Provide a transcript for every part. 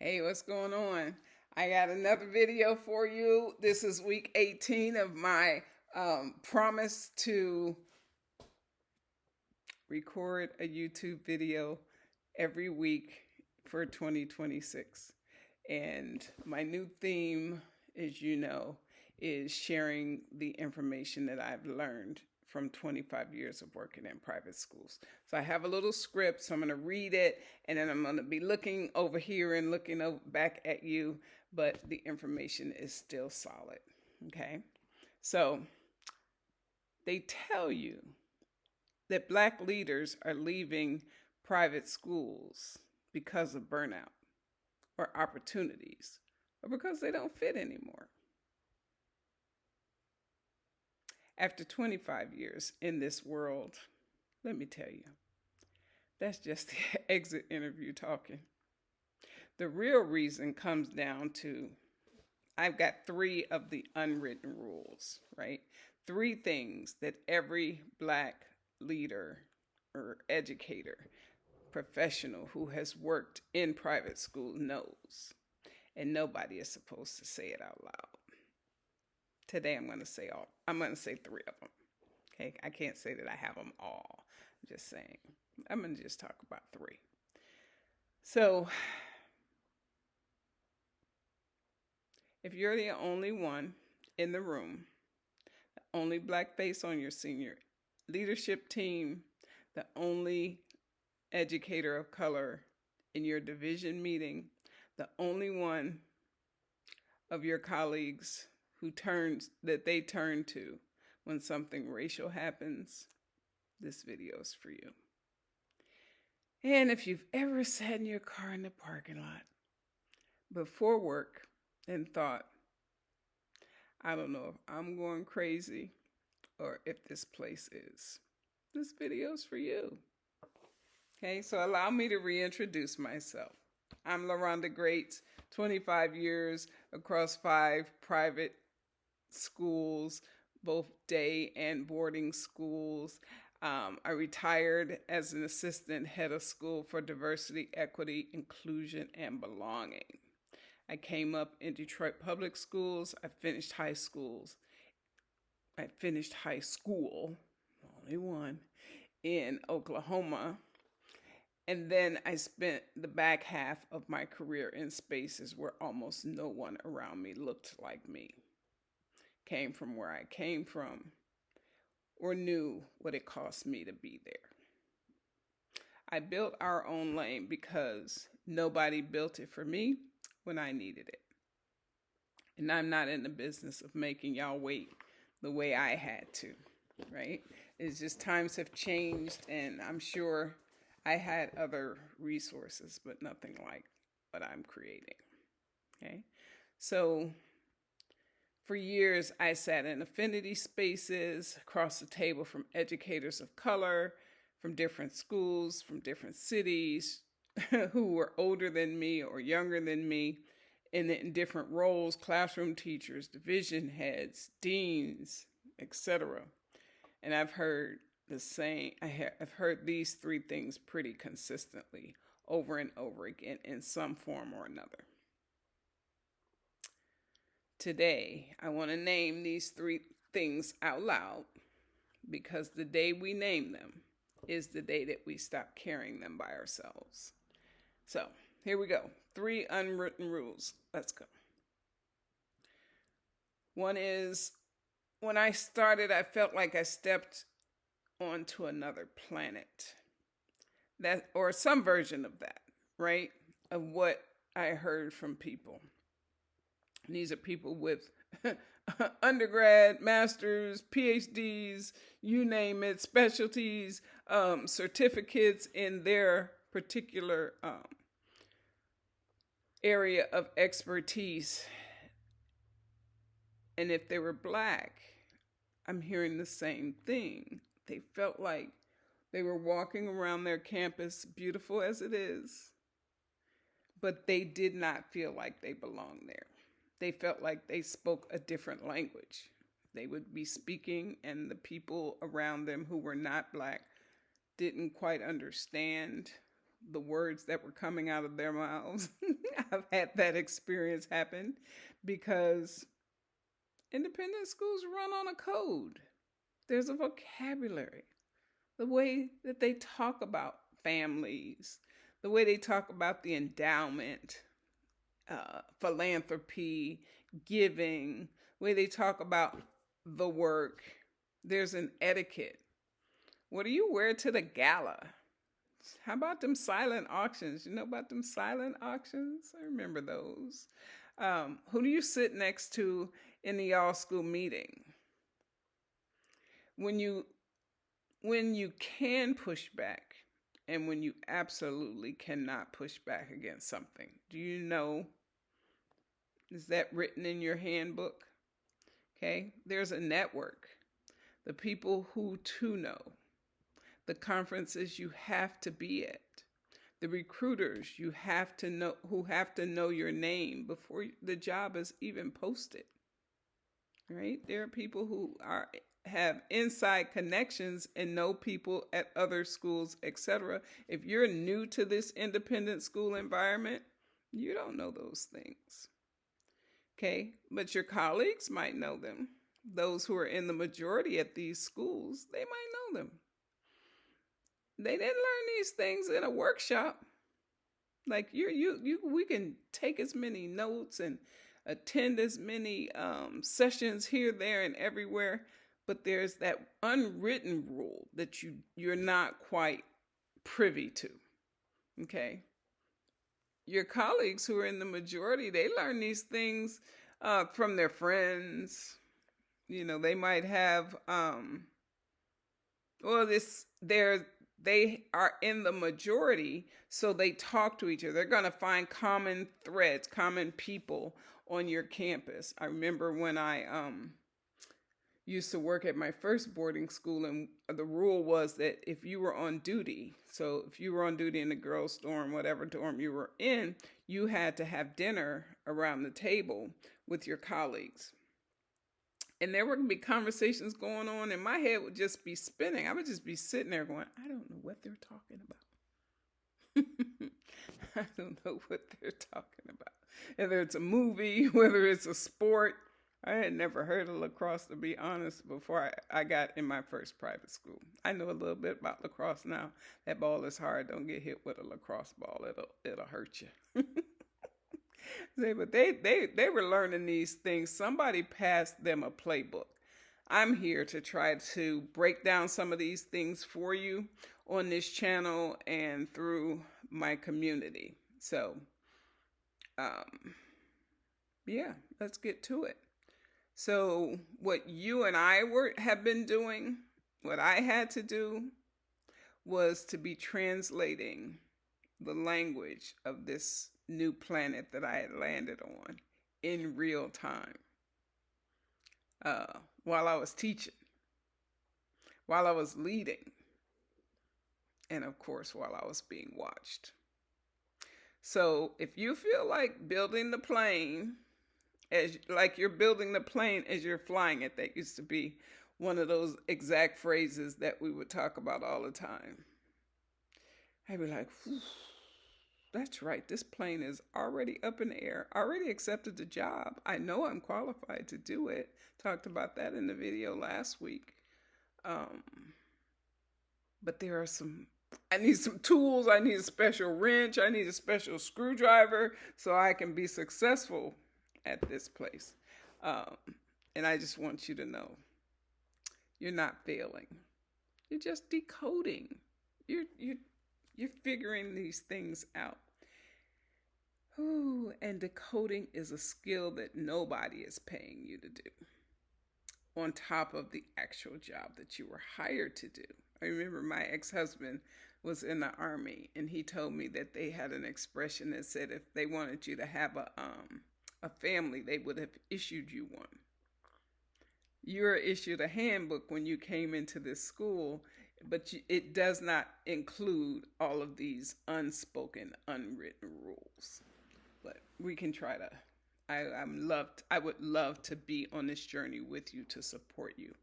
Hey, what's going on? I got another video for you. This is week 18 of my promise to record a YouTube video every week for 2026. And my new theme, as you know, is sharing the information that I've learned from 25 years of working in private schools. So I have a little script, so I'm going to read it, and then I'm going to be looking over here and looking back at you, but the information is still solid. Okay? So they tell you that Black leaders are leaving private schools because of burnout or opportunities or because they don't fit anymore. After 25 years in this world, let me tell you, that's just the exit interview talking. The real reason comes down to I've got 3 of the unwritten rules, right? 3 things that every Black leader or educator, professional who has worked in private school knows. And nobody is supposed to say it out loud. Today I'm going to say 3 of them. Okay, I can't say that I have them all. I'm just saying. I'm going to just talk about 3. So, if you're the only one in the room, the only Black face on your senior leadership team, the only educator of color in your division meeting, the only one of your colleagues that they turn to when something racial happens, this video is for you. And if you've ever sat in your car in the parking lot before work and thought, I don't know if I'm going crazy or if this place is, this video is for you. Okay, so allow me to reintroduce myself. I'm LaRonda Greats, 25 years across 5 private schools, both day and boarding schools. I retired as an assistant head of school for diversity, equity, inclusion, and belonging. I came up in Detroit public schools. I finished high school, only one, in Oklahoma. And then I spent the back half of my career in spaces where almost no one around me looked like me, came from where I came from, or knew what it cost me to be there. I built our own lane because nobody built it for me when I needed it. And I'm not in the business of making y'all wait the way I had to, right? It's just times have changed, and I'm sure I had other resources, but nothing like what I'm creating. Okay, so for years I sat in affinity spaces across the table from educators of color, from different schools, from different cities, who were older than me or younger than me, in different roles: classroom teachers, division heads, deans, etc. And I've heard I've heard these 3 things pretty consistently over and over again in some form or another. Today, I want to name these 3 things out loud because the day we name them is the day that we stop carrying them by ourselves. So, here we go. 3 unwritten rules. Let's go. One is, when I started, I felt like I stepped onto another planet. That, or some version of that, right? Of what I heard from people. And these are people with undergrad, masters, PhDs, you name it, specialties, certificates in their particular area of expertise. And if they were Black, I'm hearing the same thing. They felt like they were walking around their campus, beautiful as it is, but they did not feel like they belonged there. They felt like they spoke a different language. They would be speaking, and the people around them who were not Black didn't quite understand the words that were coming out of their mouths. I've had that experience happen because independent schools run on a code. There's a vocabulary, the way that they talk about families, the way they talk about the endowment, philanthropy, giving, the way they talk about the work. There's an etiquette. What do you wear to the gala? How about them silent auctions? You know about them silent auctions? I remember those. Who do you sit next to in the all school meeting? When you can push back and when you absolutely cannot push back against something. Do you know? Is that written in your handbook? Okay, there's a network. The people who to know. The conferences you have to be at. The recruiters you have to know, who have to know your name before the job is even posted. Right? There are people who have inside connections and know people at other schools, etc. If you're new to this independent school environment, you don't know those things. Okay, but your colleagues might know them. Those who are in the majority at these schools, they might know them. They didn't learn these things in a workshop. Like we can take as many notes and attend as many sessions here, there, and everywhere, but there's that unwritten rule that you're not quite privy to. Okay, your colleagues who are in the majority, they learn these things from their friends. You know, they might have they are in the majority, so they talk to each other. They're going to find common threads, common people on your campus. I remember when I used to work at my first boarding school, and the rule was that if you were on duty, so if you were on duty in the girls' dorm, whatever dorm you were in, you had to have dinner around the table with your colleagues. And there would be conversations going on, and my head would just be spinning. I would just be sitting there going, I don't know what they're talking about. I don't know what they're talking about. Whether it's a movie, whether it's a sport. I had never heard of lacrosse, to be honest, before I got in my first private school. I know a little bit about lacrosse now. That ball is hard. Don't get hit with a lacrosse ball. It'll hurt you. But they were learning these things. Somebody passed them a playbook. I'm here to try to break down some of these things for you on this channel and through my community. So, yeah, let's get to it. So what you and I have been doing, what I had to do was to be translating the language of this new planet that I had landed on in real time, while I was teaching, while I was leading, and of course while I was being watched. So if you feel like building the plane, like you're building the plane as you're flying it, that used to be one of those exact phrases that we would talk about all the time. I'd be like, that's right. This plane is already up in the air. Already accepted the job. I know I'm qualified to do it. Talked about that in the video last week. But there are I need some tools. I need a special wrench. I need a special screwdriver so I can be successful at this place. And I just want you to know, you're not failing. You're just decoding. You're figuring these things out. Ooh, and decoding is a skill that nobody is paying you to do, on top of the actual job that you were hired to do. I remember my ex-husband was in the Army, and he told me that they had an expression that said if they wanted you to have a family, they would have issued you one. You were issued a handbook when you came into this school, but it does not include all of these unspoken, unwritten rules. But we can try to, I would love to be on this journey with you to support you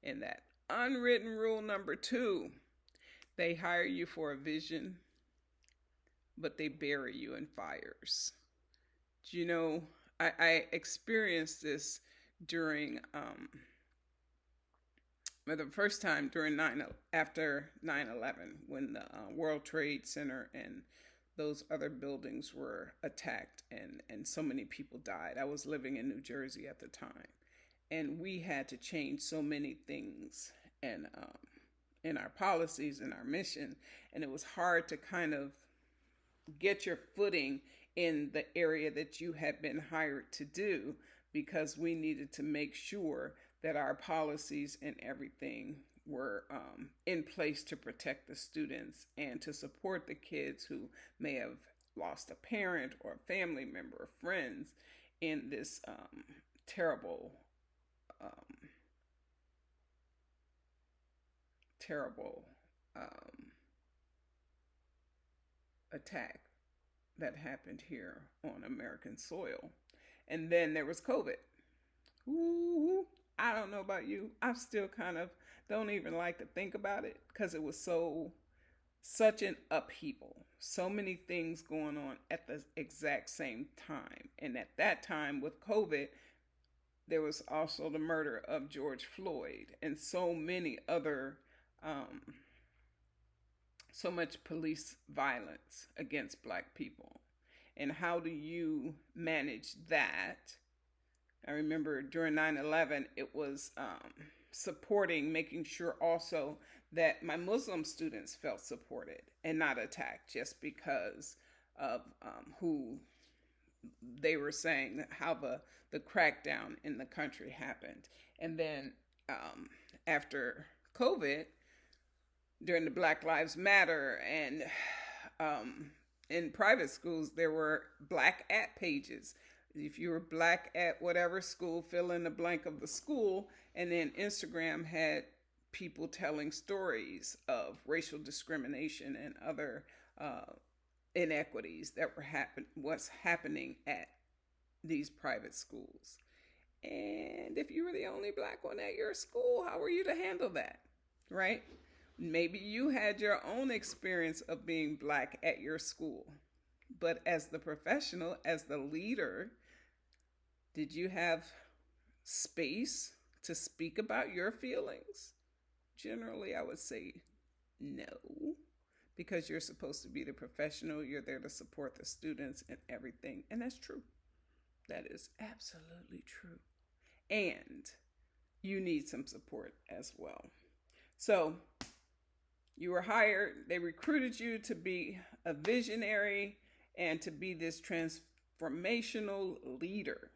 in that. Unwritten rule number 2, they hire you for a vision, but they bury you in fires. Do you know, I experienced this during for the first time during after 9/11, when the World Trade Center and those other buildings were attacked, and so many people died. I was living in New Jersey at the time, and we had to change so many things and in our policies and our mission, and it was hard to kind of get your footing in the area that you had been hired to do, because we needed to make sure that our policies and everything were in place to protect the students and to support the kids who may have lost a parent or a family member or friends in this terrible, um, terrible attack that happened here on American soil. And then there was COVID. Ooh, I don't know about you. I still kind of don't even like to think about it, because it was such an upheaval. So many things going on at the exact same time. And at that time with COVID, there was also the murder of George Floyd and so many other um, so much police violence against Black people. And how do you manage that? I remember during 9/11, it was supporting, making sure also that my Muslim students felt supported and not attacked just because of who they were saying, how the crackdown in the country happened. And then after COVID, during the Black Lives Matter, and in private schools, there were Black at pages. If you were Black at whatever school, fill in the blank of the school. And then Instagram had people telling stories of racial discrimination and other inequities that what's happening at these private schools. And if you were the only Black one at your school, how were you to handle that? Right? Maybe you had your own experience of being Black at your school. But as the professional, as the leader, did you have space to speak about your feelings? Generally, I would say no, because you're supposed to be the professional. You're there to support the students and everything. And that's true. That is absolutely true. And you need some support as well. So you were hired, they recruited you to be a visionary and to be this transformational leader.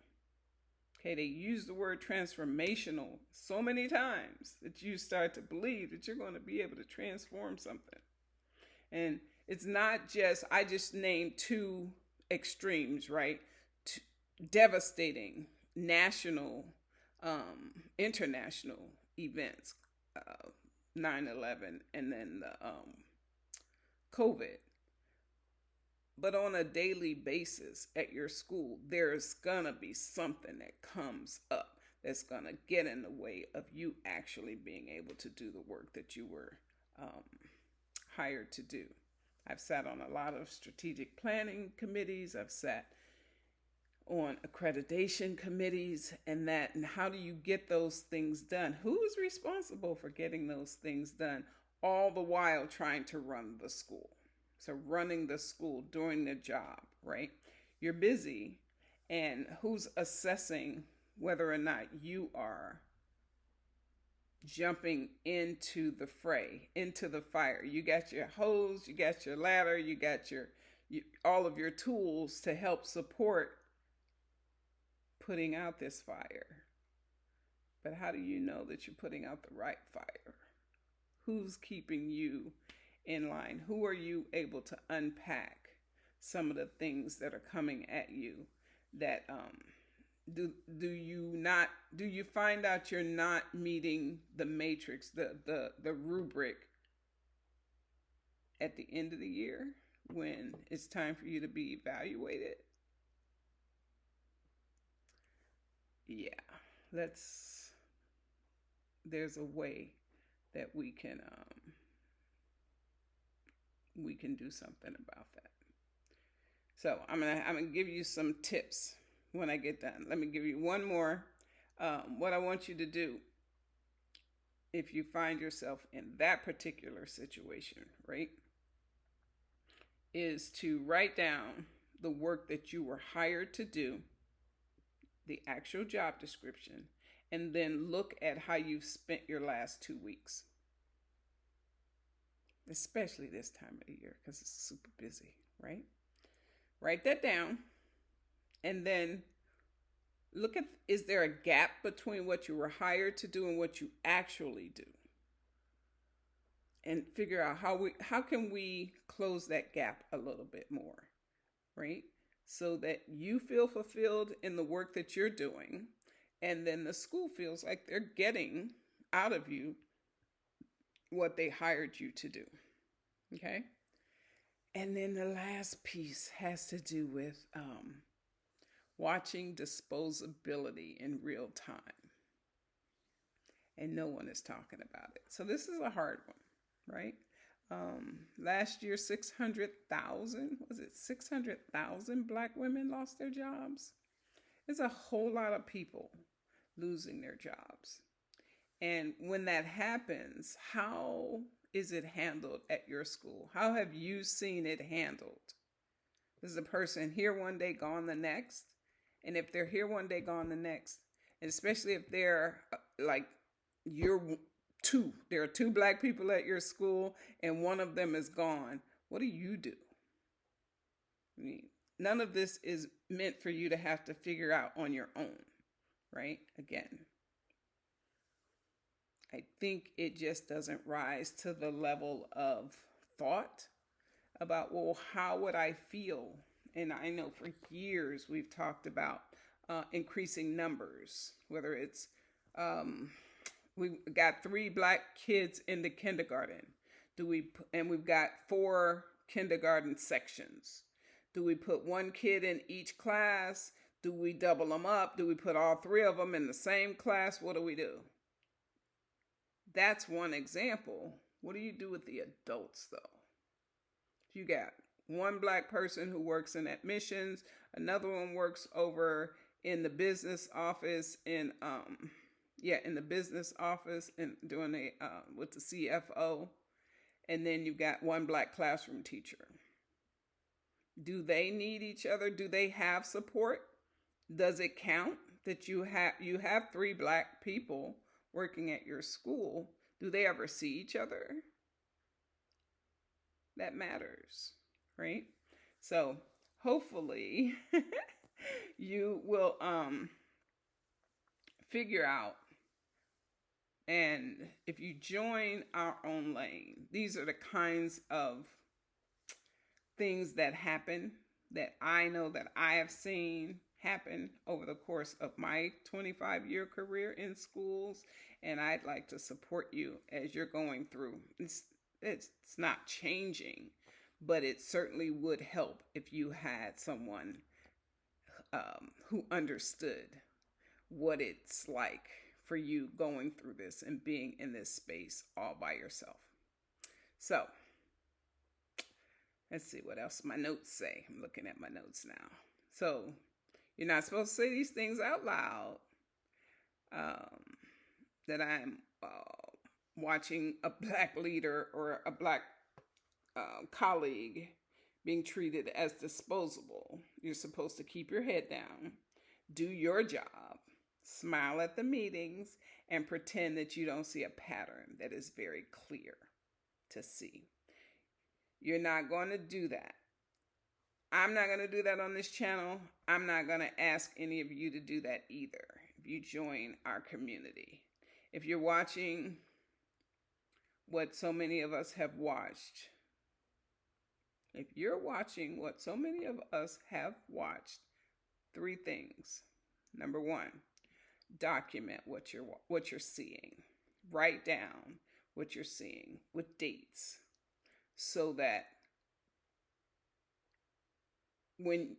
Okay, they use the word transformational so many times that you start to believe that you're going to be able to transform something. And it's not just, I just named two extremes, right? Devastating national, international events, 9/11 and then the COVID. But on a daily basis at your school, there's going to be something that comes up that's going to get in the way of you actually being able to do the work that you were hired to do. I've sat on a lot of strategic planning committees. I've sat on accreditation committees, and how do you get those things done? Who is responsible for getting those things done, all the while trying to run the school? So running the school, doing the job, right? You're busy, and who's assessing whether or not you are jumping into the fray, into the fire? You got your hose, you got your ladder, you got all of your tools to help support putting out this fire. But how do you know that you're putting out the right fire? Who's keeping you in line? Who are you able to unpack some of the things that are coming at you that do you find out you're not meeting the matrix, the rubric at the end of the year when it's time for you to be evaluated? Yeah, there's a way that we can do something about that. So I'm gonna give you some tips when I get done. Let me give you one more. What I want you to do if you find yourself in that particular situation, right, is to write down the work that you were hired to do, the actual job description, and then look at how you've spent your last 2 weeks, especially this time of the year because it's super busy, right? Write that down and then look at, is there a gap between what you were hired to do and what you actually do? And figure out how can we close that gap a little bit more, right? So that you feel fulfilled in the work that you're doing, and then the school feels like they're getting out of you what they hired you to do. Okay? And then the last piece has to do with watching disposability in real time. And no one is talking about it. So this is a hard one, right? Last year, 600,000, was it 600,000 Black women lost their jobs? It's a whole lot of people losing their jobs. And when that happens, how is it handled at your school? How have you seen it handled? Is the person here one day, gone the next? And if they're here one day, gone the next, and especially if they're like you're there are two Black people at your school and one of them is gone, what do you do? I mean, none of this is meant for you to have to figure out on your own, right? Again, I think it just doesn't rise to the level of thought about, well, how would I feel? And I know for years we've talked about increasing numbers, whether it's we've got 3 Black kids in the kindergarten. And we've got 4 kindergarten sections. Do we put 1 kid in each class? Do we double them up? Do we put all 3 of them in the same class? What do we do? That's one example. What do you do with the adults, though? If you got 1 Black person who works in admissions, another one works over in the business office in the business office and doing with the CFO, and then you've got 1 Black classroom teacher. Do they need each other? Do they have support? Does it count that you have 3 Black people working at your school? Do they ever see each other? That matters, right? So hopefully you will figure out, and if you join our own lane, these are the kinds of things that happen that I know that I have seen happen over the course of my 25-year career in schools, and I'd like to support you as you're going through. It's not changing, but it certainly would help if you had someone who understood what it's like for you going through this and being in this space all by yourself. So let's see what else my notes say. I'm looking at my notes now. So you're not supposed to say these things out loud. That I'm watching a Black leader or a Black colleague being treated as disposable. You're supposed to keep your head down, do your job, smile at the meetings, and pretend that you don't see a pattern that is very clear to see. You're not going to do that. I'm not going to do that on this channel. I'm not going to ask any of you to do that either if you join our community. If you're watching what so many of us have watched, 3 things. Number 1, document what you're seeing. Write down what you're seeing with dates so that when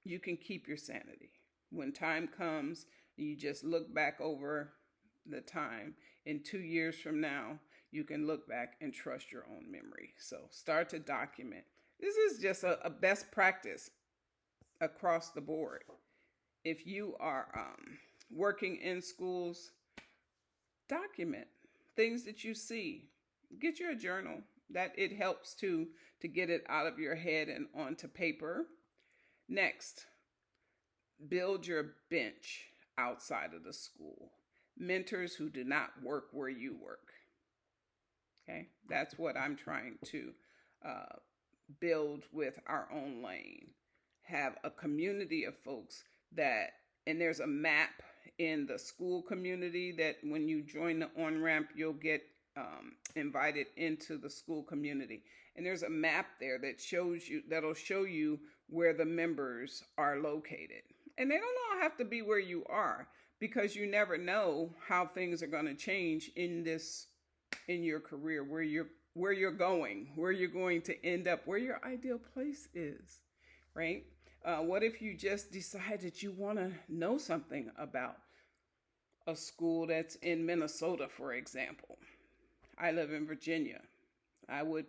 you can keep your sanity. When time comes, you just look back over the time. In 2 years from now, you can look back and trust your own memory. So start to document. This is just a best practice across the board. If you are working in schools, document things that you see. Get your journal. That it helps to get it out of your head and onto paper. Next, build your bench outside of the school. Mentors who do not work where you work. Okay, that's what I'm trying to uh, build with our own lane. Have a community of folks that, and there's a map in the school community that when you join the on ramp, you'll get invited into the school community. And there's a map there that shows you, that'll show you where the members are located. And they don't all have to be where you are, because you never know how things are going to change in your career, where you're going, where you're going to end up, where your ideal place is, right? What if you just decide that you want to know something about a school that's in Minnesota, for example? I live in Virginia. I would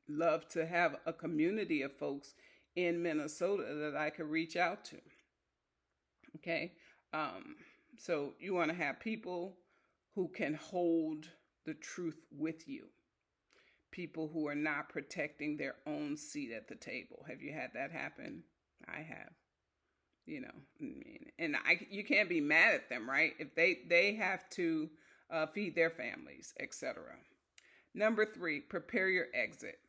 love to have a community of folks in Minnesota that I could reach out to. Okay. So you want to have people who can hold the truth with you. People who are not protecting their own seat at the table. Have you had that happen? I have. You know, and you can't be mad at them, right? If they have to feed their families, etc. Number 3, prepare your exit,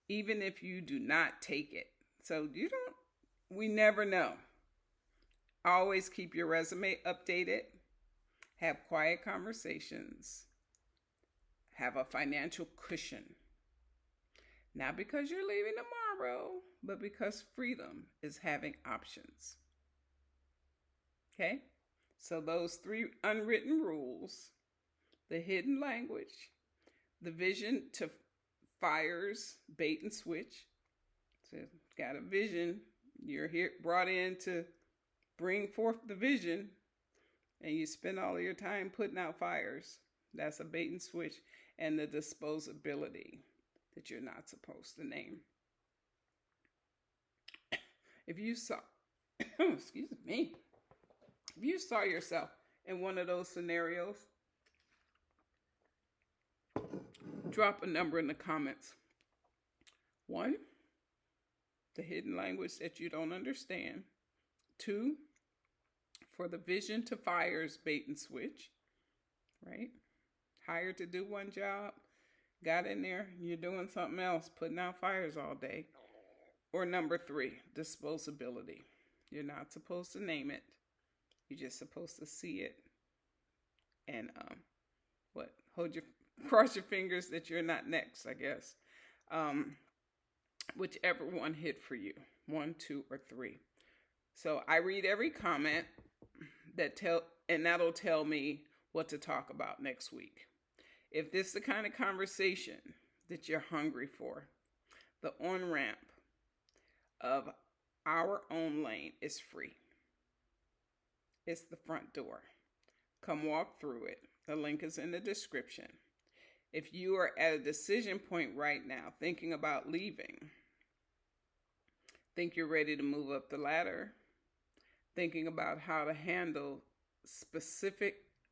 even if you do not take it. So we never know. Always keep your resume updated. Have quiet conversations. Have a financial cushion. Not because you're leaving tomorrow, but because freedom is having options. Okay? So those 3 unwritten rules, the hidden language, the vision to fires, bait and switch. So got a vision. You're here brought in to bring forth the vision, and you spend all of your time putting out fires. That's a bait and switch. And the disposability that you're not supposed to name. If you saw, excuse me, if you saw yourself in one of those scenarios, drop a number in the comments. 1, the hidden language that you don't understand. 2, for the vision to fires, bait and switch, right? Hired to do one job, got in there, you're doing something else, putting out fires all day. Or number 3, disposability. You're not supposed to name it. You're just supposed to see it. And cross your fingers that you're not next, I guess. Whichever one hit for you, 1, 2, or 3. So I read every comment and that'll tell me what to talk about next week. If this is the kind of conversation that you're hungry for, the on-ramp of our own lane is free. It's the front door. Come walk through it. The link is in the description. If you are at a decision point right now, thinking about leaving, think you're ready to move up the ladder, thinking about how to handle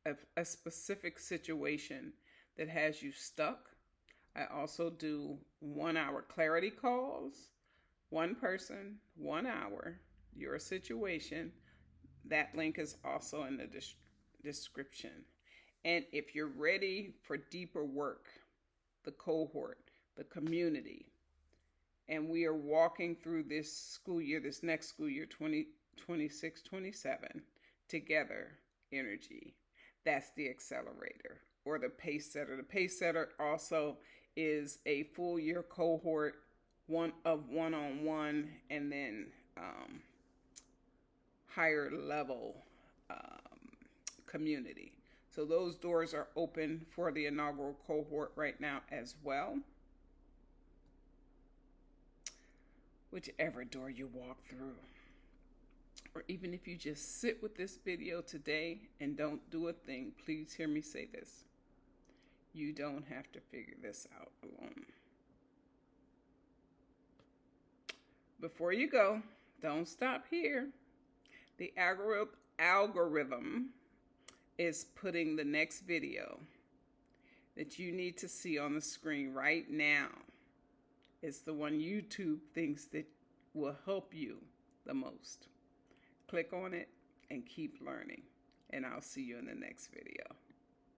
a specific situation that has you stuck. I also do 1-hour clarity calls. 1 person, 1 hour, your situation. That link is also in the description. And if you're ready for deeper work, the cohort, the community, and we are walking through this next school year, 2026-27, together, energy. That's the accelerator or the pace setter. The pace setter also is a full year cohort, one-on-one, and then higher level community. So those doors are open for the inaugural cohort right now as well. Whichever door you walk through. Or even if you just sit with this video today and don't do a thing, please hear me say this. You don't have to figure this out alone. Before you go, don't stop here. The algorithm is putting the next video that you need to see on the screen right now. It's the one YouTube thinks that will help you the most. Click on it and keep learning. And I'll see you in the next video.